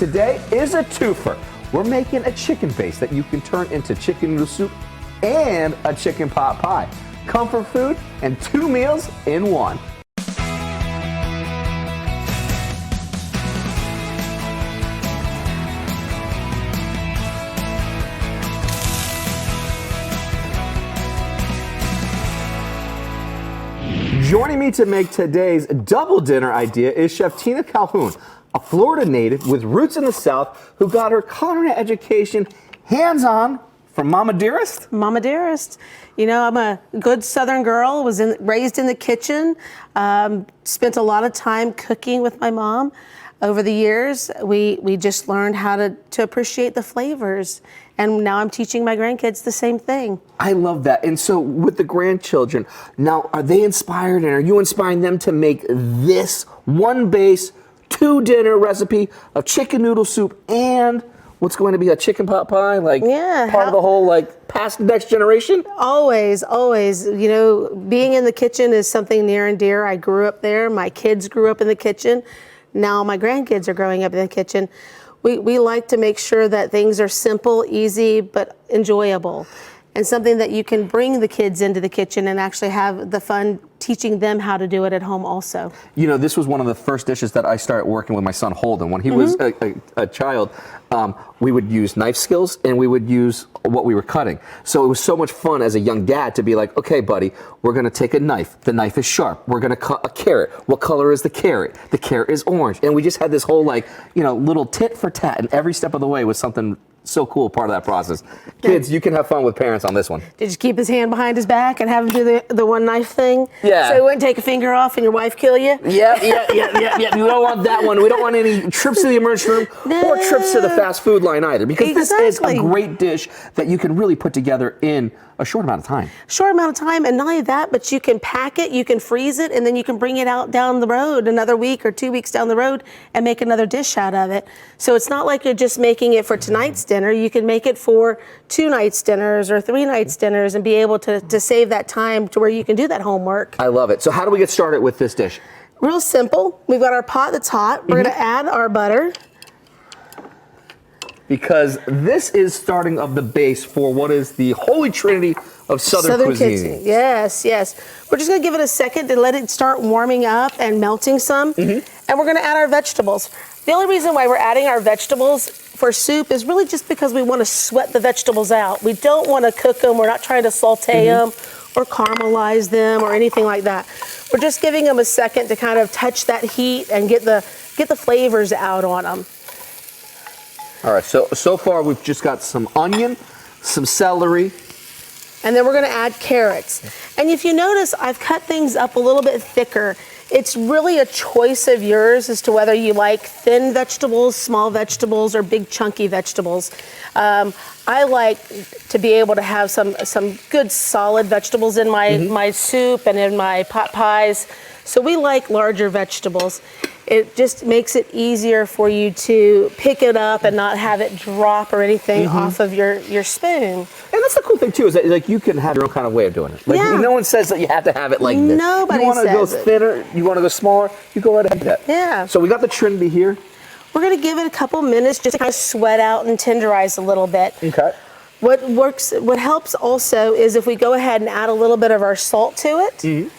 today is a twofer. We're making a chicken base that you can turn into chicken noodle soup and a chicken pot pie. Comfort food and 2 meals in one. Joining me to make today's double dinner idea is Chef Tina Calhoun, a Florida native with roots in the South who got her culinary education hands-on from Mama Dearest? Mama Dearest. You know, I'm a good Southern girl, raised in the kitchen, spent a lot of time cooking with my mom. Over the years, we just learned how to appreciate the flavors. And now I'm teaching my grandkids the same thing. I love that. And so with the grandchildren, now are they inspired and are you inspiring them to make this one base, 2 dinner recipe of chicken noodle soup and what's going to be a chicken pot pie? Like part of the whole past the next generation? Always, always. You know, being in the kitchen is something near and dear. I grew up there. My kids grew up in the kitchen. Now my grandkids are growing up in the kitchen. We like to make sure that things are simple, easy, but enjoyable. And something that you can bring the kids into the kitchen and actually have the fun teaching them how to do it at home also. You know, this was one of the first dishes that I started working with my son Holden. When he was a child, we would use knife skills and we would use what we were cutting. So it was so much fun as a young dad to be like, okay, buddy, we're gonna take a knife. The knife is sharp. We're gonna cut a carrot. What color is the carrot? The carrot is orange. And we just had this whole little tit for tat, and every step of the way was something so cool, part of that process. Kids, you can have fun with parents on this one. Did you keep his hand behind his back and have him do the one knife thing? Yeah. So he wouldn't take a finger off and your wife kill you? Yeah. We don't want that one. We don't want any trips to the emergency room or trips to the fast food line either, because this is a great dish that you can really put together in a short amount of time. Short amount of time, and not only that, but you can pack it, you can freeze it, and then you can bring it out down the road another week or 2 weeks down the road and make another dish out of it. So it's not like you're just making it for tonight's dinner. You can make it for 2 nights dinners or 3 nights dinners and be able to save that time to where you can do that homework. I love it. So how do we get started with this dish? Real simple. We've got our pot that's hot. We're gonna add our butter. Because this is starting of the base for what is the holy trinity of Southern cuisine. Kitchen. Yes. We're just gonna give it a second to let it start warming up and melting some. And we're gonna add our vegetables. The only reason why we're adding our vegetables for soup is really just because we wanna sweat the vegetables out. We don't wanna cook them. We're not trying to saute them or caramelize them or anything like that. We're just giving them a second to kind of touch that heat and get the flavors out on them. All right, so far we've just got some onion, some celery. And then we're gonna add carrots. And if you notice, I've cut things up a little bit thicker. It's really a choice of yours as to whether you like thin vegetables, small vegetables, or big chunky vegetables. I like to be able to have some good solid vegetables in my soup and in my pot pies. So we like larger vegetables. It just makes it easier for you to pick it up and not have it drop or anything off of your spoon. And that's the cool thing too, is that you can have your own kind of way of doing it. No one says that you have to have it like this. Nobody says it. You want to go thinner, you want to go smaller, you go right ahead with that. Yeah. So we got the Trinity here. We're gonna give it a couple minutes just to kind of sweat out and tenderize a little bit. Okay. What helps also is if we go ahead and add a little bit of our salt to it.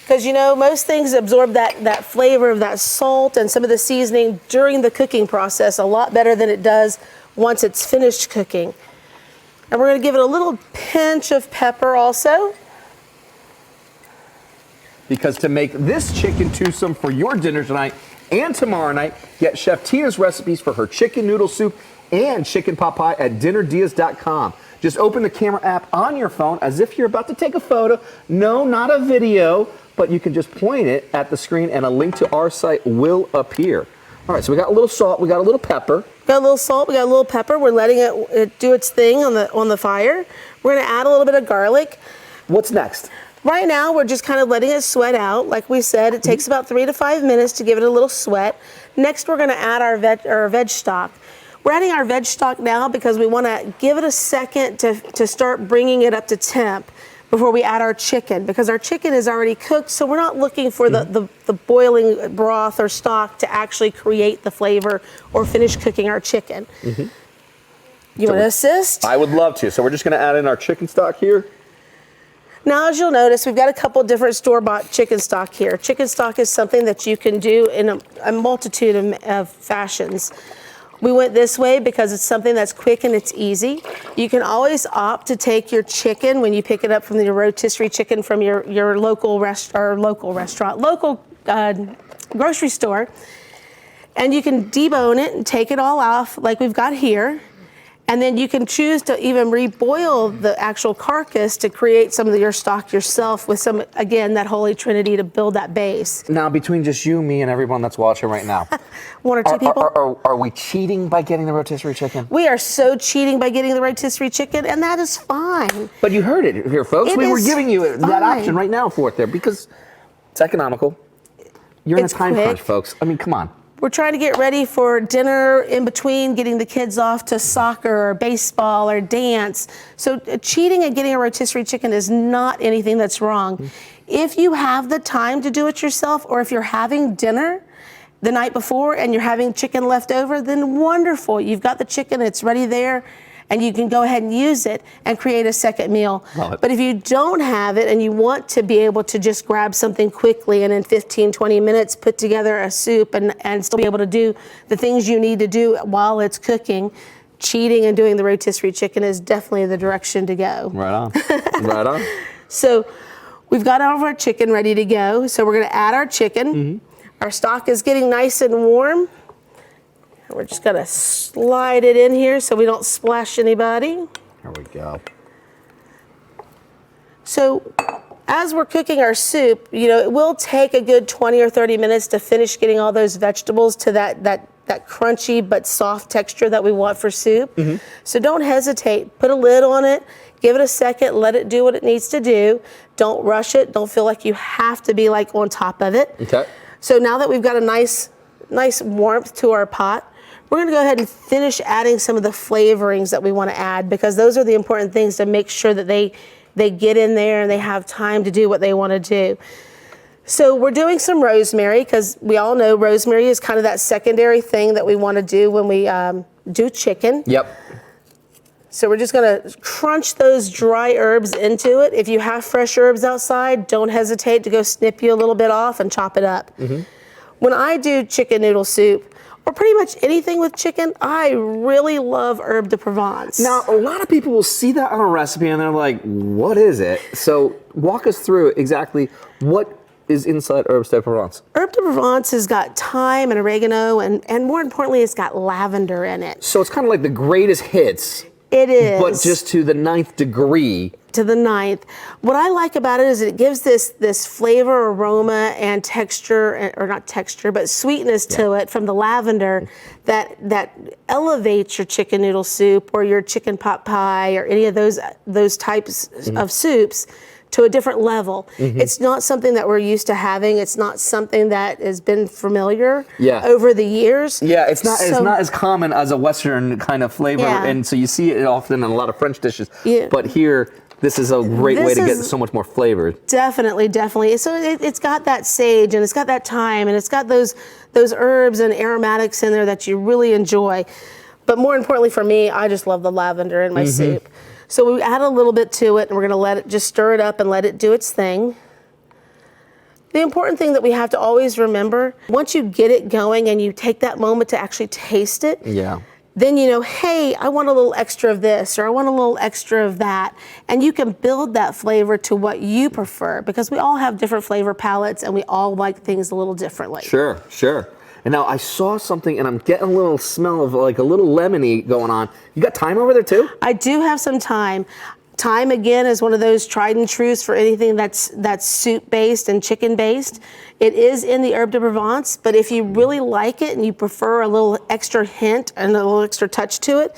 Because most things absorb that flavor of that salt and some of the seasoning during the cooking process a lot better than it does once it's finished cooking. And we're gonna give it a little pinch of pepper also. Because to make this chicken twosome for your dinner tonight and tomorrow night, get Chef Tina's recipes for her chicken noodle soup and chicken pot pie at DinnerDeeAs.com. Just open the camera app on your phone as if you're about to take a photo. No, not a video, but you can just point it at the screen and a link to our site will appear. All right, so we got a little salt, we got a little pepper. Got a little salt, we got a little pepper. We're letting it do its thing on the fire. We're gonna add a little bit of garlic. What's next? Right now, we're just kind of letting it sweat out. Like we said, it takes about 3 to 5 minutes to give it a little sweat. Next, we're gonna add our veg stock. We're adding our veg stock now because we wanna give it a second to start bringing it up to temp. before we add our chicken, because our chicken is already cooked, so we're not looking for the boiling broth or stock to actually create the flavor or finish cooking our chicken. You want to assist? I would love to. So we're just going to add in our chicken stock here. Now, as you'll notice, we've got a couple different store-bought chicken stock here. Chicken stock is something that you can do in a multitude of fashions. We went this way because it's something that's quick and it's easy. You can always opt to take your chicken when you pick it up from the rotisserie chicken from your local grocery store, and you can debone it and take it all off like we've got here. And then you can choose to even reboil the actual carcass to create some of your stock yourself with some, again, that holy trinity to build that base. Now, between just you, me, and everyone that's watching right now, one or two people. Are we cheating by getting the rotisserie chicken? We are so cheating by getting the rotisserie chicken, and that is fine. But you heard it here, folks. We were giving you that fine. option right now for it there because it's economical. You're in a time crunch, folks. I mean, come on. We're trying to get ready for dinner in between getting the kids off to soccer or baseball or dance. So cheating and getting a rotisserie chicken is not anything that's wrong. If you have the time to do it yourself, or if you're having dinner the night before and you're having chicken left over, then wonderful. You've got the chicken, it's ready there, and you can go ahead and use it and create a second meal. But if you don't have it and you want to be able to just grab something quickly and in 15, 20 minutes put together a soup and still be able to do the things you need to do while it's cooking, cheating and doing the rotisserie chicken is definitely the direction to go. Right on, right on. So we've got all of our chicken ready to go. So we're gonna add our chicken. Our stock is getting nice and warm. We're just gonna slide it in here so we don't splash anybody. There we go. So as we're cooking our soup, you know, it will take a good 20 or 30 minutes to finish getting all those vegetables to that crunchy but soft texture that we want for soup. So don't hesitate. Put a lid on it. Give it a second. Let it do what it needs to do. Don't rush it. Don't feel like you have to be like on top of it. Okay. So now that we've got a nice warmth to our pot, we're gonna go ahead and finish adding some of the flavorings that we wanna add, because those are the important things to make sure that they get in there and they have time to do what they wanna do. So we're doing some rosemary, because we all know rosemary is kind of that secondary thing that we wanna do when we do chicken. Yep. So we're just gonna crunch those dry herbs into it. If you have fresh herbs outside, don't hesitate to go snip you a little bit off and chop it up. When I do chicken noodle soup, or pretty much anything with chicken, I really love herb de Provence. Now, a lot of people will see that on a recipe and they're like, what is it? So walk us through exactly what is inside herbs de Provence. Herb de Provence has got thyme and oregano, and more importantly, it's got lavender in it. So it's kind of like the greatest hits. It is. But just to the 9th degree. To the 9th. What I like about it is it gives this flavor, aroma, and texture, or not texture, but sweetness to it from the lavender that elevates your chicken noodle soup or your chicken pot pie or any of those types of soups to a different level. It's not something that we're used to having. It's not something that has been familiar over the years. Yeah, it's not as common as a Western kind of flavor, and so you see it often in a lot of French dishes. But here, this is a great way to get so much more flavor. Definitely. So it's got that sage, and it's got that thyme, and it's got those herbs and aromatics in there that you really enjoy. But more importantly for me, I just love the lavender in my soup. So we add a little bit to it, and we're gonna just stir it up and let it do its thing. The important thing that we have to always remember, once you get it going and you take that moment to actually taste it, then you know, hey, I want a little extra of this, or I want a little extra of that. And you can build that flavor to what you prefer, because we all have different flavor palettes and we all like things a little differently. Sure. And now I saw something, and I'm getting a little smell of like a little lemony going on. You got thyme over there too? I do have some thyme. Thyme, again, is one of those tried and trues for anything that's soup-based and chicken-based. It is in the herb de Provence, but if you really like it and you prefer a little extra hint and a little extra touch to it,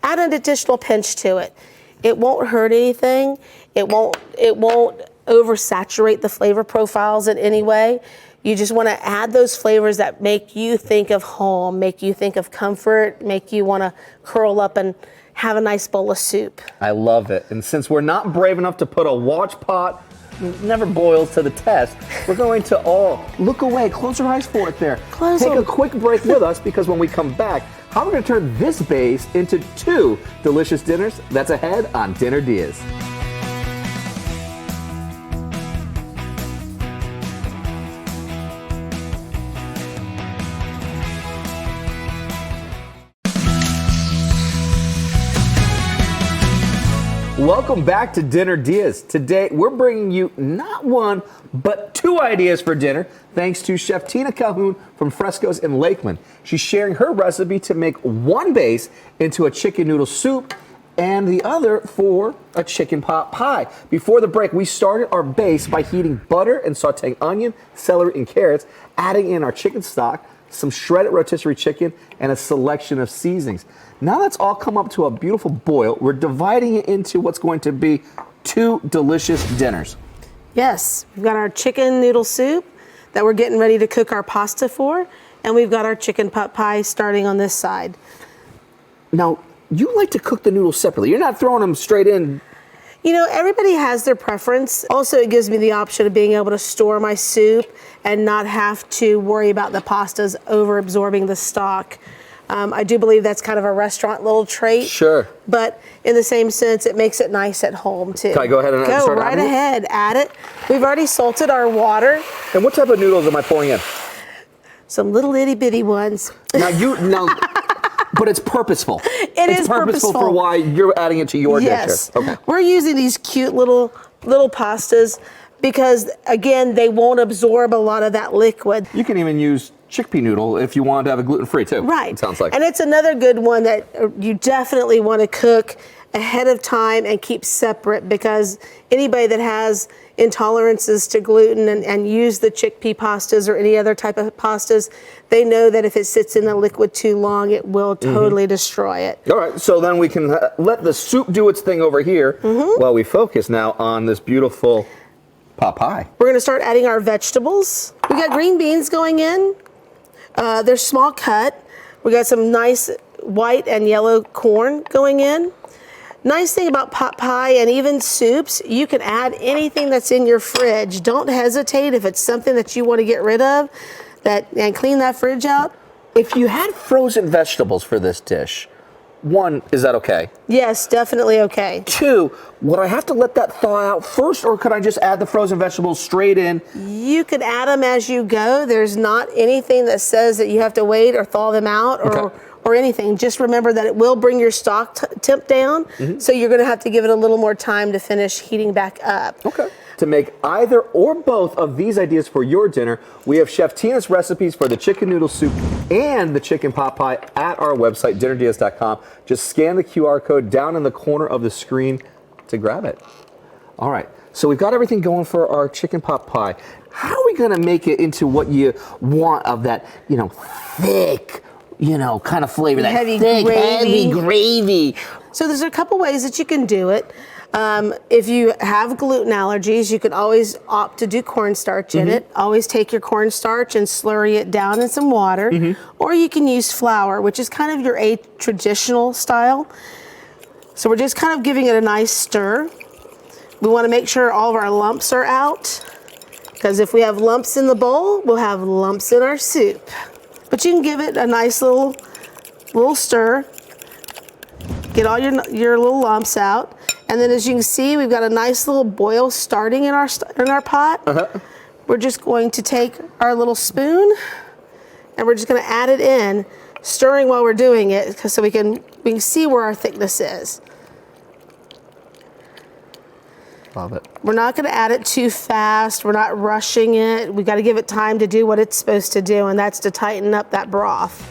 add an additional pinch to it. It won't hurt anything. It won't oversaturate the flavor profiles in any way. You just want to add those flavors that make you think of home, make you think of comfort, make you want to curl up and have a nice bowl of soup. I love it. And since we're not brave enough to put a watch pot, never boils to the test, we're going to all look away, close our eyes for it there. Take a quick break with us, because when we come back, how we're going to turn this base into 2 delicious dinners, that's ahead on Dinner DeeAs. Welcome back to Dinner DeeAs. Today, we're bringing you not 1, but 2 ideas for dinner, thanks to Chef Tina Calhoun from Frescos in Lakeland. She's sharing her recipe to make 1 base into a chicken noodle soup and the other for a chicken pot pie. Before the break, we started our base by heating butter and sauteing onion, celery, and carrots, adding in our chicken stock, some shredded rotisserie chicken, and a selection of seasonings. Now that's all come up to a beautiful boil. We're dividing it into what's going to be 2 delicious dinners. Yes, we've got our chicken noodle soup that we're getting ready to cook our pasta for, and we've got our chicken pot pie starting on this side. Now, you like to cook the noodles separately. You're not throwing them straight in. You know, everybody has their preference. Also, it gives me the option of being able to store my soup and not have to worry about the pastas over absorbing the stock. I do believe that's kind of a restaurant little trait. Sure. But in the same sense, it makes it nice at home too. Can I go ahead and start right adding it? ahead, add it. We've already salted our water. And what type of noodles am I pouring in? Some little itty bitty ones. Now, but it's purposeful. It's purposeful for why you're adding it to your Yes. dish. Okay. We're using these cute little pastas because, again, they won't absorb a lot of that liquid. You can even use chickpea noodle if you want to have it gluten-free too. Right. It sounds like. And it's another good one that you definitely want to cook ahead of time and keep separate, because anybody that has intolerances to gluten and use the chickpea pastas or any other type of pastas, they know that if it sits in the liquid too long, it will totally destroy it. All right, so then we can let the soup do its thing over here while we focus now on this beautiful pot pie. We're going to start adding our vegetables. We got green beans going in. They're small cut. We got some nice white and yellow corn going in. Nice thing about pot pie and even soups, you can add anything that's in your fridge. Don't hesitate if it's something that you want to get rid of and clean that fridge out. If you had frozen vegetables for this dish, 1, is that okay? Yes, definitely okay. 2, would I have to let that thaw out first, or could I just add the frozen vegetables straight in? You can add them as you go. There's not anything that says that you have to wait or thaw them out or anything. Just remember that it will bring your stock temp down, so you're going to have to give it a little more time to finish heating back up. Okay. To make either or both of these ideas for your dinner, we have Chef Tina's recipes for the chicken noodle soup and the chicken pot pie at our website, dinnerdeas.com. Just scan the QR code down in the corner of the screen to grab it. All right, so we've got everything going for our chicken pot pie. How are we going to make it into what you want of that, thick, kind of flavor, that heavy gravy? So there's a couple ways that you can do it. If you have gluten allergies, you can always opt to do cornstarch in it. Always take your cornstarch and slurry it down in some water. Or you can use flour, which is kind of your traditional style. So we're just kind of giving it a nice stir. We want to make sure all of our lumps are out, because if we have lumps in the bowl, we'll have lumps in our soup. But you can give it a nice little stir. Get all your little lumps out. And then, as you can see, we've got a nice little boil starting in our pot. We're just going to take our little spoon and we're just going to add it in, stirring while we're doing it, so we can see where our thickness is. Love it. We're not going to add it too fast. We're not rushing it. We've got to give it time to do what it's supposed to do, and that's to tighten up that broth.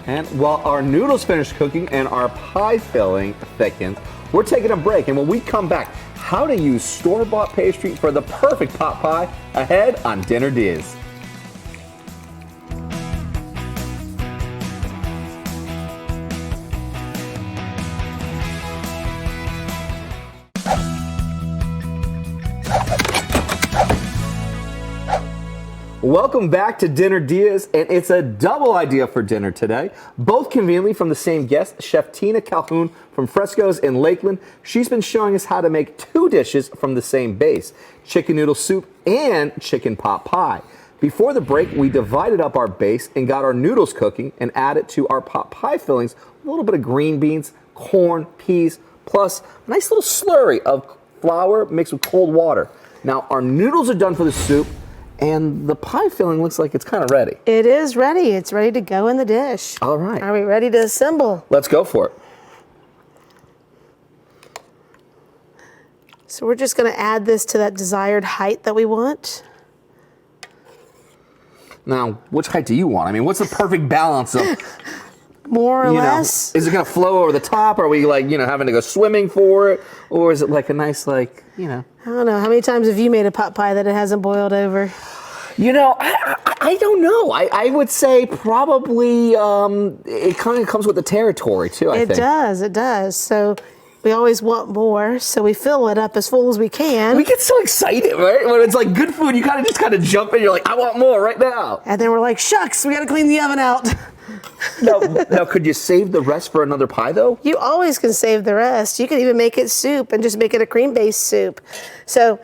And while our noodles finish cooking and our pie filling thickens, we're taking a break. And when we come back, how to use store-bought pastry for the perfect pot pie ahead on Dinner DeeAs. Welcome back to Dinner DeeAs, and it's a double idea for dinner today. Both conveniently from the same guest, Chef Tina Calhoun from Frescos in Lakeland. She's been showing us how to make 2 dishes from the same base, chicken noodle soup and chicken pot pie. Before the break, we divided up our base and got our noodles cooking and added to our pot pie fillings a little bit of green beans, corn, peas, plus a nice little slurry of flour mixed with cold water. Now, our noodles are done for the soup, and the pie filling looks like it's kind of ready. It is ready. It's ready to go in the dish. All right. Are we ready to assemble? Let's go for it. So we're just going to add this to that desired height that we want. Now, which height do you want? I mean, what's the perfect balance of, More or less. is it going to flow over the top? Are we like, having to go swimming for it? Or is it like a nice, I don't know. How many times have you made a pot pie that it hasn't boiled over? I don't know. I would say probably it kind of comes with the territory too, I think. It does. So we always want more, so we fill it up as full as we can. We get so excited, right? When it's like good food, you just kind of jump in. You're like, I want more right now. And then we're like, shucks, we got to clean the oven out. Now, could you save the rest for another pie, though? You always can save the rest. You can even make it soup and just make it a cream-based soup. So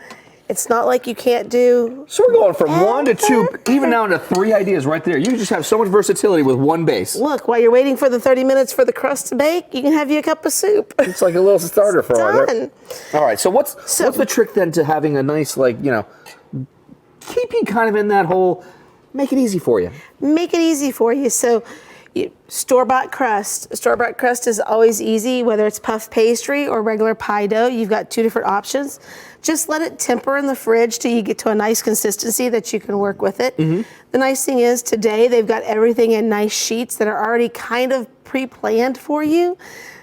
it's not like you can't do... So we're going from 1 to 2, even down to 3 ideas right there. You just have so much versatility with one base. Look, while you're waiting for the 30 minutes for the crust to bake, you can have you a cup of soup. It's like a little starter for all done. there. All right, so what's the trick then to having a nice, keep you kind of in that whole, make it easy for you? Make it easy for you. So store-bought crust. Store-bought crust is always easy, whether it's puff pastry or regular pie dough. You've got 2 different options. Just let it temper in the fridge till you get to a nice consistency that you can work with it. Mm-hmm. The nice thing is today they've got everything in nice sheets that are already kind of pre-planned for you.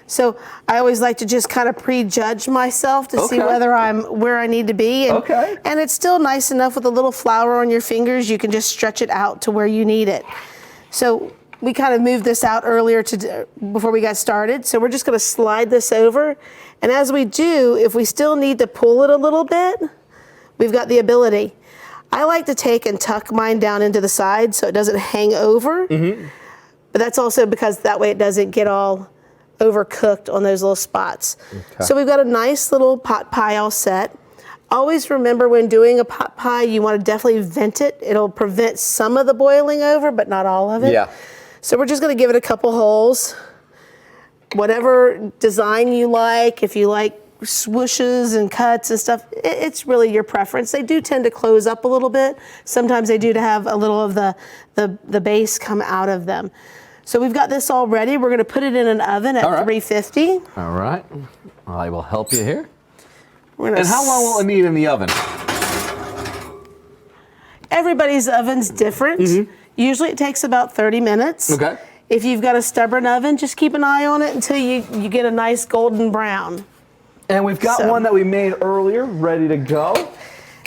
So I always like to just kind of prejudge myself to see whether I'm where I need to be. And it's still nice enough with a little flour on your fingers, you can just stretch it out to where you need it. So we kind of moved this out earlier before we got started. So we're just going to slide this over. And as we do, if we still need to pull it a little bit, we've got the ability. I like to take and tuck mine down into the side so it doesn't hang over. Mm-hmm. But that's also because that way it doesn't get all overcooked on those little spots. Okay. So we've got a nice little pot pie all set. Always remember when doing a pot pie, you want to definitely vent it. It'll prevent some of the boiling over, but not all of it. Yeah. So we're just going to give it a couple holes. Whatever design you like, if you like swooshes and cuts and stuff, it's really your preference. They do tend to close up a little bit. Sometimes they do to have a little of the base come out of them. So we've got this all ready. We're going to put it in an oven at 350. All right. I will help you here. And how long will it need in the oven? Everybody's oven's different. Mm-hmm. Usually it takes about 30 minutes. Okay. If you've got a stubborn oven, just keep an eye on it until you get a nice golden brown. And we've got one that we made earlier, ready to go.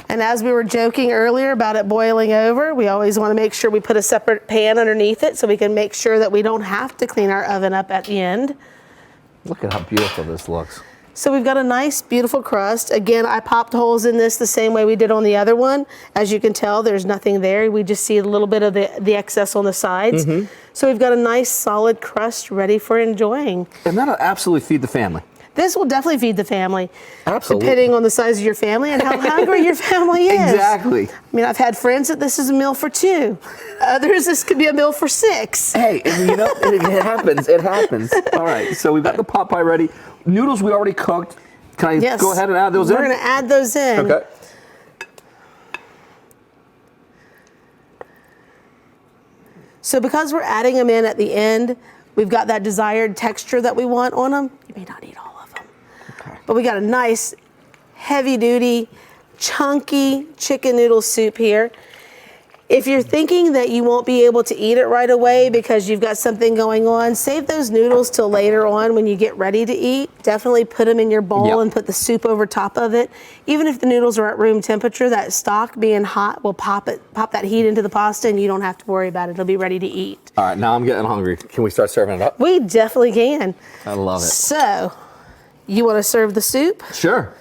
And as we were joking earlier about it boiling over, we always want to make sure we put a separate pan underneath it so we can make sure that we don't have to clean our oven up at the end. Look at how beautiful this looks. So we've got a nice, beautiful crust. Again, I popped holes in this the same way we did on the other one. As you can tell, there's nothing there. We just see a little bit of the excess on the sides. Mm-hmm. So we've got a nice, solid crust ready for enjoying. And that'll absolutely feed the family. This will definitely feed the family. Absolutely. Depending on the size of your family and how hungry your family is. Exactly. I mean, I've had friends that this is a meal for 2. Others, this could be a meal for 6. Hey, it happens. It happens. All right, so we've got the pot pie ready. Noodles we already cooked. Can I go ahead and add those in? We're going to add those in. Okay. So because we're adding them in at the end, we've got that desired texture that we want on them. You may not need all of them. Okay. But we got a nice, heavy-duty, chunky chicken noodle soup here. If you're thinking that you won't be able to eat it right away because you've got something going on, save those noodles till later on when you get ready to eat. Definitely put them in your bowl and put the soup over top of it. Even if the noodles are at room temperature, that stock being hot will pop that heat into the pasta and you don't have to worry about it. It'll be ready to eat. All right, now I'm getting hungry. Can we start serving it up? We definitely can. I love it. So, you want to serve the soup? Sure.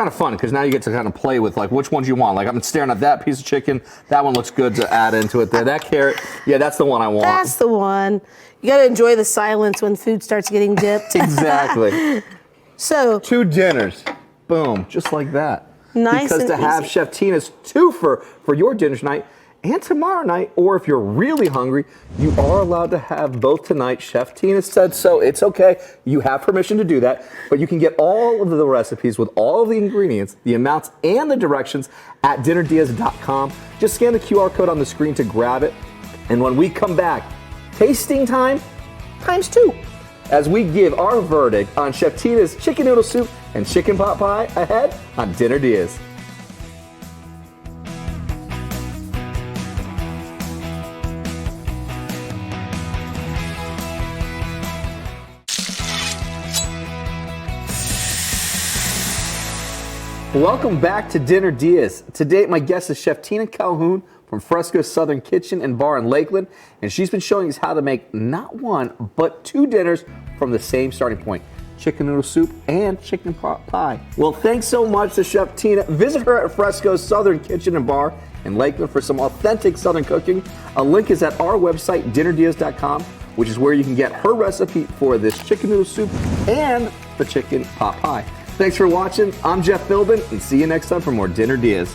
kind of fun because now you get to kind of play with like which ones you want. Like I'm staring at that piece of chicken. That one looks good to add into it there. That carrot, yeah, that's the one I want. That's the one. You got to enjoy the silence when food starts getting dipped. Exactly. So 2 dinners, boom, just like that. Nice because and to have easy. Chef Tina's 2 for your dinner tonight and tomorrow night, or if you're really hungry, you are allowed to have both tonight. Chef Tina said so. It's okay. You have permission to do that, but you can get all of the recipes with all of the ingredients, the amounts, and the directions at dinnerdeeas.com. Just scan the QR code on the screen to grab it. And when we come back, tasting time times 2, as we give our verdict on Chef Tina's chicken noodle soup and chicken pot pie ahead on Dinner DeeAs. Welcome back to Dinner DeeAs. Today, my guest is Chef Tina Calhoun from Frescos Southern Kitchen and Bar in Lakeland, and she's been showing us how to make not 1, but 2 dinners from the same starting point, chicken noodle soup and chicken pot pie. Well, thanks so much to Chef Tina. Visit her at Frescos Southern Kitchen and Bar in Lakeland for some authentic Southern cooking. A link is at our website, dinnerdeeas.com, which is where you can get her recipe for this chicken noodle soup and the chicken pot pie. Thanks for watching. I'm Jeff Philbin, and see you next time for more Dinner DeeAs.